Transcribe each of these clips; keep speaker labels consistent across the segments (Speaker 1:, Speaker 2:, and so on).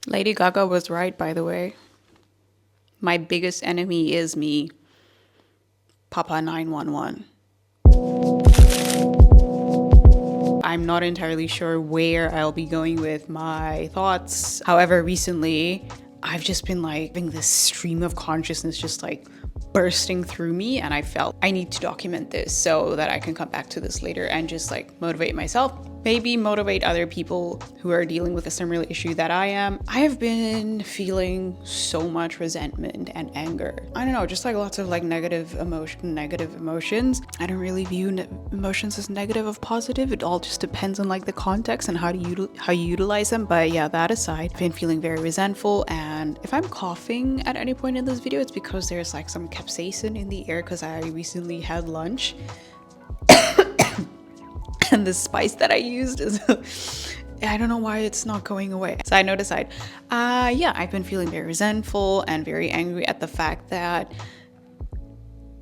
Speaker 1: Lady Gaga was right, by the way. My biggest enemy is me. Papa 911. I'm not entirely sure where I'll be going with my thoughts. However, recently, I've just been like having this stream of consciousness just like bursting through me, and I felt I need to document this so that I can come back to this later and just like motivate myself, maybe motivate other people who are dealing with a similar issue that I am. I have been feeling so much resentment and anger. I don't know, just like lots of like negative emotions. I don't really view emotions as negative or positive. It all just depends on like the context and how you utilize them. But yeah, that aside, I've been feeling very resentful, and if I'm coughing at any point in this video, it's because there's like some capsaicin in the air because I recently had lunch. And the spice that I used is I don't know why it's not going away. Side note aside, yeah, I've been feeling very resentful and very angry at the fact that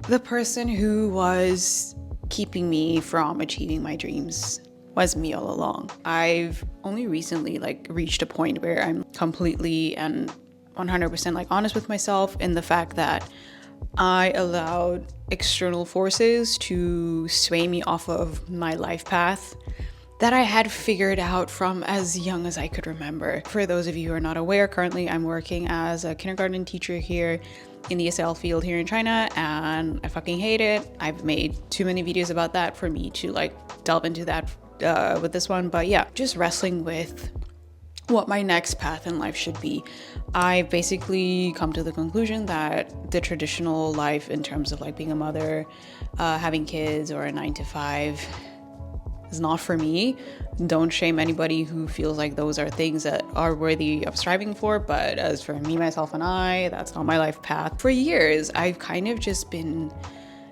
Speaker 1: the person who was keeping me from achieving my dreams was me all along. I've only recently like reached a point where I'm completely and 100% like honest with myself in the fact that I allowed external forces to sway me off of my life path that I had figured out from as young as I could remember. For those of you who are not aware, currently I'm working as a kindergarten teacher here in the ESL field here in China, and I fucking hate it. I've made too many videos about that for me to like delve into that with this one, but yeah, just wrestling with what my next path in life should be. I've basically come to the conclusion that the traditional life in terms of like being a mother, having kids, or a 9-to-5 is not for me. Don't shame anybody who feels like those are things that are worthy of striving for, but as for me, myself, and I, that's not my life path. For years, I've kind of just been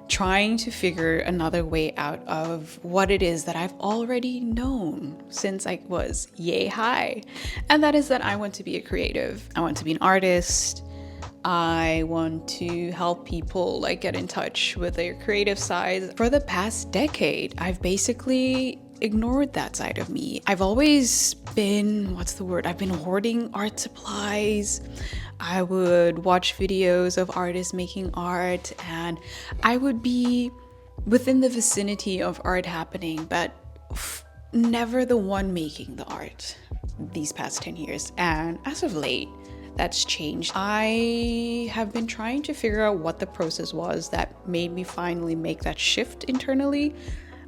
Speaker 1: trying to figure another way out of what it is that I've already known since I was yay high. And that is that I want to be a creative. I want to be an artist. I want to help people like get in touch with their creative side. For the past decade, I've basically ignored that side of me. I've always been, I've been hoarding art supplies. I would watch videos of artists making art, and I would be within the vicinity of art happening, but never the one making the art these past 10 years. And as of late, that's changed. I have been trying to figure out what the process was that made me finally make that shift internally.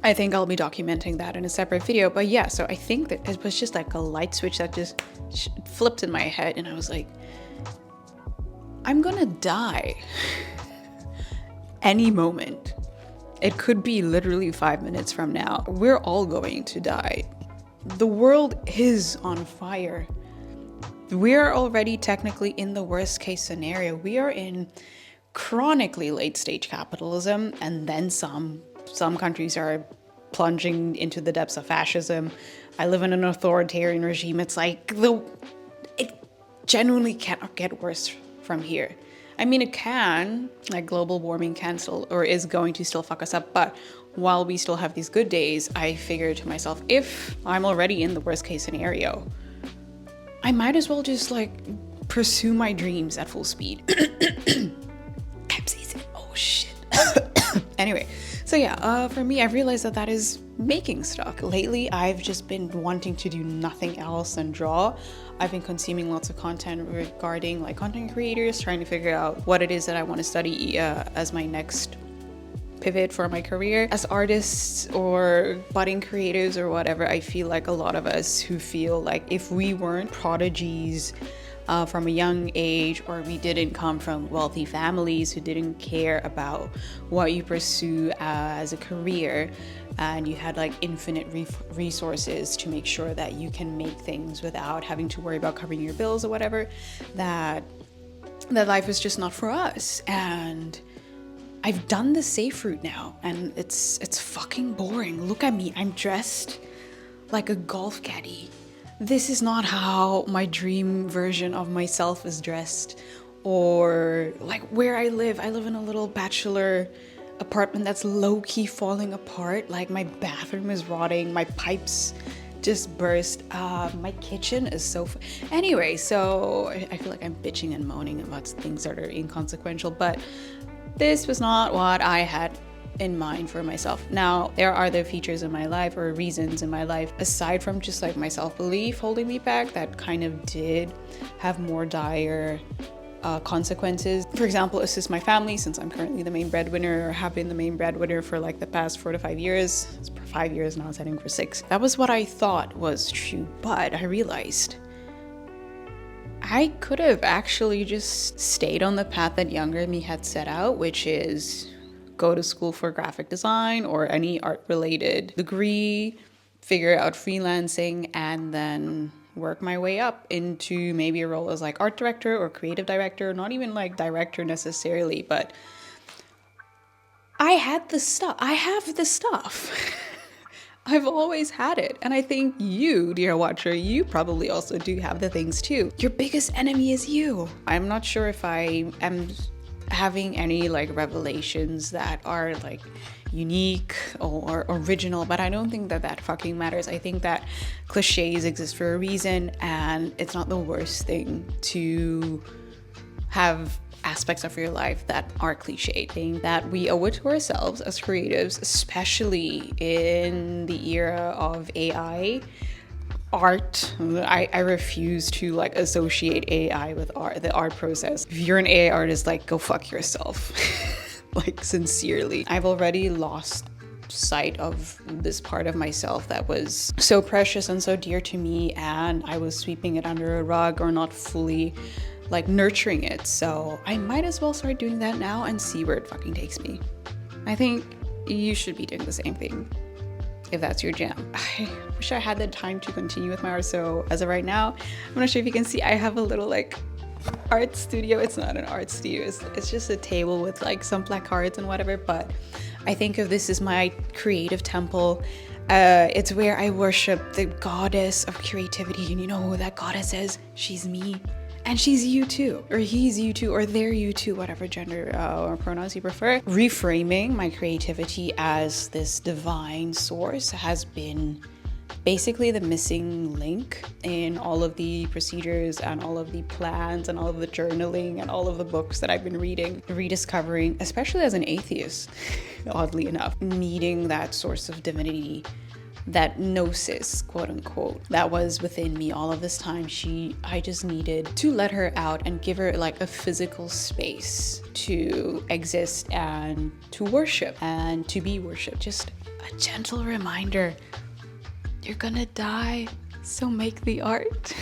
Speaker 1: I think I'll be documenting that in a separate video. But yeah, so I think that it was just like a light switch that just flipped in my head, and I was like, I'm gonna die any moment. It could be literally 5 minutes from now. We're all going to die. The world is on fire. We're already technically in the worst case scenario. We are in chronically late stage capitalism, and then some countries are plunging into the depths of fascism. I live in an authoritarian regime. It's like it genuinely cannot get worse from here. I mean, it can, like global warming can still, or is going to still fuck us up, but while we still have these good days, I figured to myself, if I'm already in the worst case scenario, I might as well just like pursue my dreams at full speed. Capsaicin, oh shit. Anyway, so yeah, for me, I've realized that is making stuff. Lately, I've just been wanting to do nothing else than draw. I've been consuming lots of content regarding like content creators, trying to figure out what it is that I want to study as my next pivot for my career. As artists or budding creatives or whatever, I feel like a lot of us who feel like if we weren't prodigies from a young age, or we didn't come from wealthy families who didn't care about what you pursue as a career, and you had like infinite resources to make sure that you can make things without having to worry about covering your bills or whatever, that life is just not for us. And I've done the safe route now, and it's fucking boring. Look at me, I'm dressed like a golf caddy. This is not how my dream version of myself is dressed, or like where I live. I live in a little bachelor apartment that's low-key falling apart. Like my bathroom is rotting, my pipes just burst. My kitchen is so anyway, so I feel like I'm bitching and moaning about things that are inconsequential, but this was not what I had in mind for myself. Now, there are other features in my life or reasons in my life aside from just like my self-belief holding me back that kind of did have more dire consequences. For example, assist my family, since I'm currently the main breadwinner, or have been the main breadwinner for like the past 4 to 5 years. It's 5 years now, it's heading for 6. That was what I thought was true, but I realized I could have actually just stayed on the path that younger me had set out, which is go to school for graphic design or any art related degree, figure out freelancing, and then work my way up into maybe a role as like art director or creative director, not even like director necessarily, but I had the stuff. I have the stuff. I've always had it. And I think you, dear watcher, you probably also do have the things too. Your biggest enemy is you. I'm not sure if I am having any like revelations that are like unique or original, but I don't think that that fucking matters. I think that cliches exist for a reason, and it's not the worst thing to have aspects of your life that are cliched, that we owe it to ourselves as creatives, especially in the era of AI. Art, I refuse to like associate AI with art, the art process. If you're an AI artist, like go fuck yourself. Like sincerely. I've already lost sight of this part of myself that was so precious and so dear to me, and I was sweeping it under a rug or not fully like nurturing it. So I might as well start doing that now and see where it fucking takes me. I think you should be doing the same thing if that's your jam. I wish I had the time to continue with my art. So as of right now, I'm not sure if you can see, I have a little like art studio. It's not an art studio, it's just a table with like some placards and whatever, but I think of this as my creative temple. It's where I worship the goddess of creativity, and you know who that goddess is? She's me. And she's you too, or he's you too, or they're you too, whatever gender or pronouns you prefer. Reframing my creativity as this divine source has been basically the missing link in all of the procedures and all of the plans and all of the journaling and all of the books that I've been reading, rediscovering, especially as an atheist, oddly enough, needing that source of divinity, that gnosis, quote unquote, that was within me all of this time. I just needed to let her out and give her like a physical space to exist and to worship and to be worshipped. Just a gentle reminder, you're gonna die, so make the art.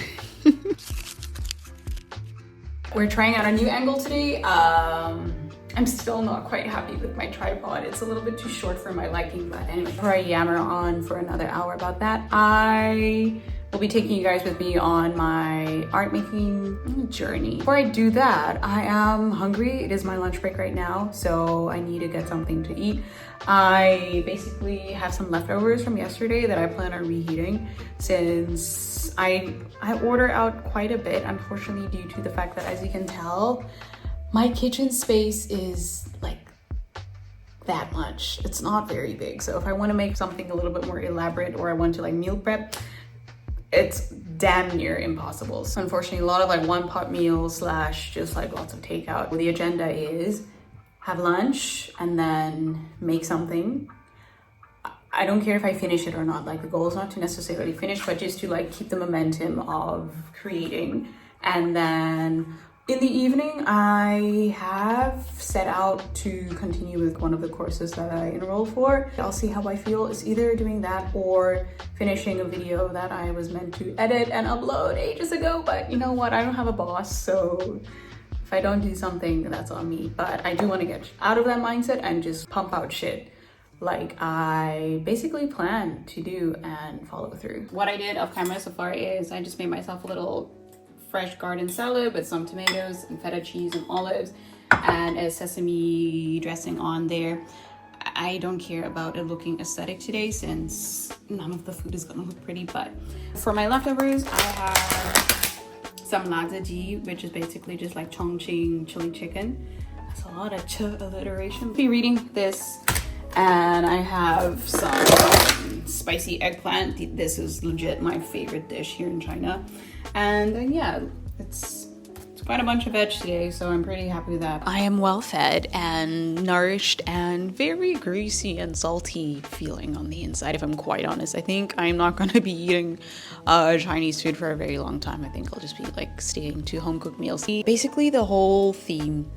Speaker 1: We're trying out a new angle today. I'm still not quite happy with my tripod. It's a little bit too short for my liking, but anyway, before I yammer on for another hour about that, I will be taking you guys with me on my art making journey. Before I do that, I am hungry. It is my lunch break right now, so I need to get something to eat. I basically have some leftovers from yesterday that I plan on reheating, since I order out quite a bit, unfortunately, due to the fact that, as you can tell, my kitchen space is like that much. It's not very big. So if I want to make something a little bit more elaborate, or I want to like meal prep, it's damn near impossible. So unfortunately, a lot of like one pot meals / just like lots of takeout. The agenda is have lunch and then make something. I don't care if I finish it or not. Like the goal is not to necessarily finish, but just to like keep the momentum of creating. And then in the evening, I have set out to continue with one of the courses that I enrolled for. I'll see how I feel. It's either doing that or finishing a video that I was meant to edit and upload ages ago. But you know what? I don't have a boss, so if I don't do something, that's on me. But I do want to get out of that mindset and just pump out shit like I basically plan to do and follow through. What I did off camera so far is I just made myself a little fresh garden salad with some tomatoes and feta cheese and olives and a sesame dressing on there. I don't care about it looking aesthetic today, since none of the food is gonna look pretty, but for my leftovers, I have some lazaji, which is basically just like Chongqing chili chicken. That's a lot of alliteration. I'll be reading this And I have some spicy eggplant. This is legit my favorite dish here in China. And yeah, it's quite a bunch of veg today, so I'm pretty happy with that. I am well fed and nourished and very greasy and salty feeling on the inside, if I'm quite honest. I think I'm not going to be eating Chinese food for a very long time. I think I'll just be like sticking to home cooked meals. Basically the whole theme,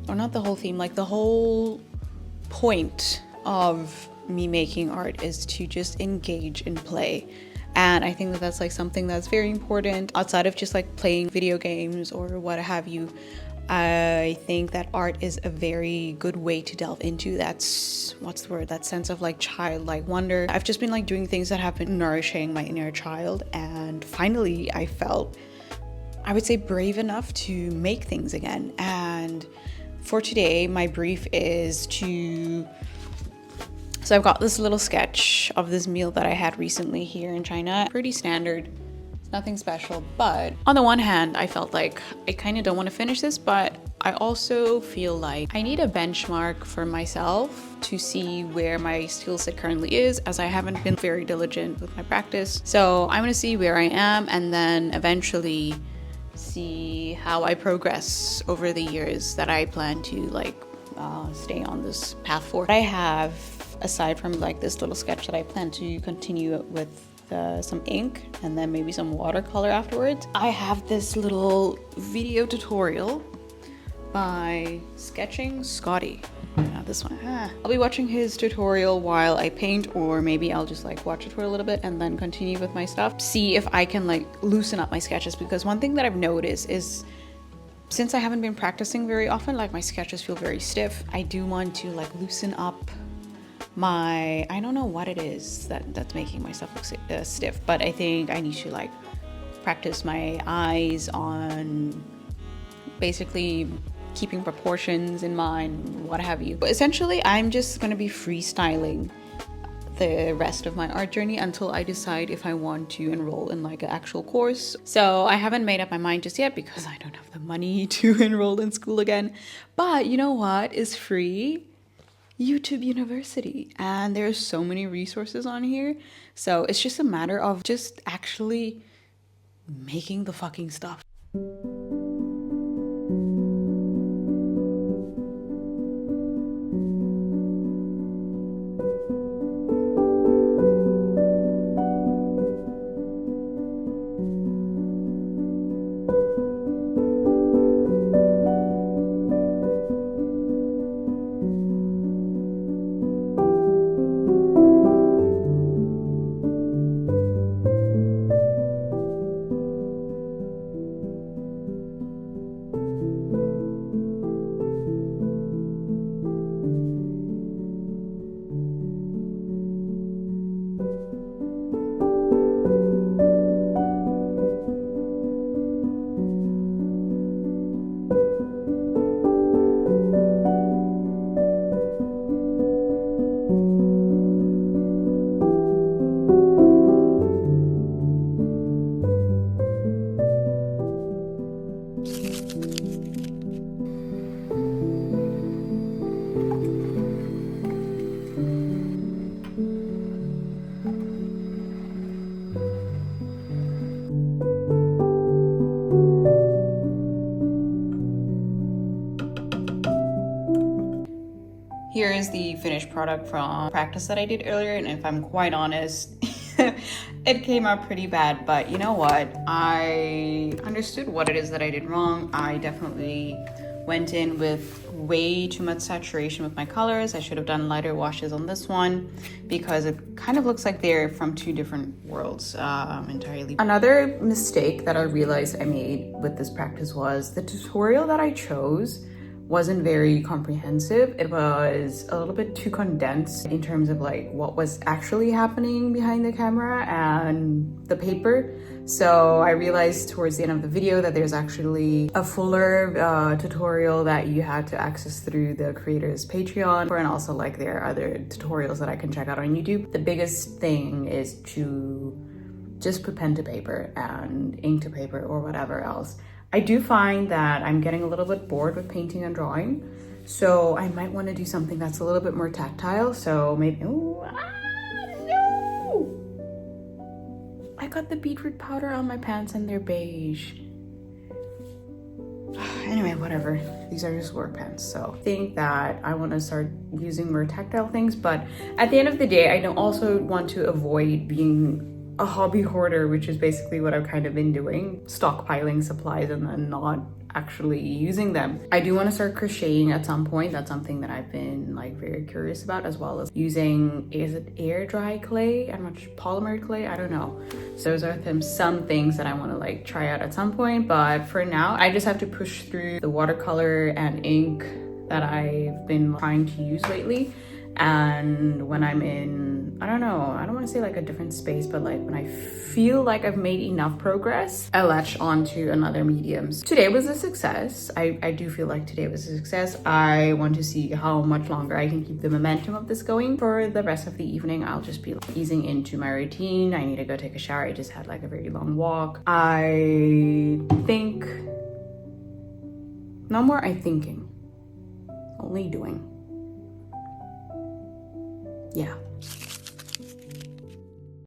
Speaker 1: or not the whole theme, like the whole point of me making art is to just engage and play. And I think that that's like something that's very important outside of just like playing video games or what have you. I think that art is a very good way to delve into that's, what's the word, that sense of like childlike wonder. I've just been like doing things that have been nourishing my inner child, and finally I felt, I would say, brave enough to make things again. And for today, my brief is to, so I've got this little sketch of this meal that I had recently here in China. Pretty standard, nothing special, but on the one hand, I felt like I kind of don't want to finish this, but I also feel like I need a benchmark for myself to see where my skill set currently is, as I haven't been very diligent with my practice. So I'm gonna see where I am and then eventually see how I progress over the years that I plan to like stay on this path for. I have, aside from like this little sketch that I plan to continue with some ink and then maybe some watercolor afterwards, I have this little video tutorial by Sketching Scotty. This one. I'll be watching his tutorial while I paint, or maybe I'll just like watch it for a little bit and then continue with my stuff. See if I can like loosen up my sketches, because one thing that I've noticed is since I haven't been practicing very often, like my sketches feel very stiff. I do want to like loosen up my, I don't know what it is that's making my stuff look stiff, but I think I need to like practice my eyes on basically keeping proportions in mind, what have you. But essentially, I'm just gonna be freestyling the rest of my art journey until I decide if I want to enroll in like an actual course. So I haven't made up my mind just yet because I don't have the money to enroll in school again. But you know what is free? YouTube University. And there's so many resources on here. So it's just a matter of just actually making the fucking stuff. Here is the finished product from practice that I did earlier, and if I'm quite honest, it came out pretty bad, but you know what? I understood what it is that I did wrong. I definitely went in with way too much saturation with my colors. I should have done lighter washes on this one because it kind of looks like they're from two different worlds entirely. Another mistake that I realized I made with this practice was the tutorial that I chose wasn't very comprehensive. It was a little bit too condensed in terms of like what was actually happening behind the camera and the paper. So I realized towards the end of the video that there's actually a fuller tutorial that you had to access through the creator's Patreon, and also like there are other tutorials that I can check out on YouTube. The biggest thing is to just put pen to paper and ink to paper or whatever else. I do find that I'm getting a little bit bored with painting and drawing. So I might want to do something that's a little bit more tactile. So maybe, no! I got the beetroot powder on my pants and they're beige. Anyway, whatever. These are just work pants. So I think that I want to start using more tactile things. But at the end of the day, I don't also want to avoid being a hobby hoarder, which is basically what I've kind of been doing. Stockpiling supplies and then not actually using them. I do want to start crocheting at some point. That's something that I've been like very curious about, as well as using, is it air dry clay? I'm not sure, polymer clay, I don't know. So those are some things that I want to like try out at some point, but for now I just have to push through the watercolor and ink that I've been trying to use lately. And when I'm in, I don't know, I don't want to say like a different space, but like when I feel like I've made enough progress, I latch onto another mediums. Today was a success. I do feel like today was a success. I want to see how much longer I can keep the momentum of this going. For the rest of the evening, I'll just be like easing into my routine. I need to go take a shower. I just had like a very long walk. I think, no more I thinking, only doing. Yeah.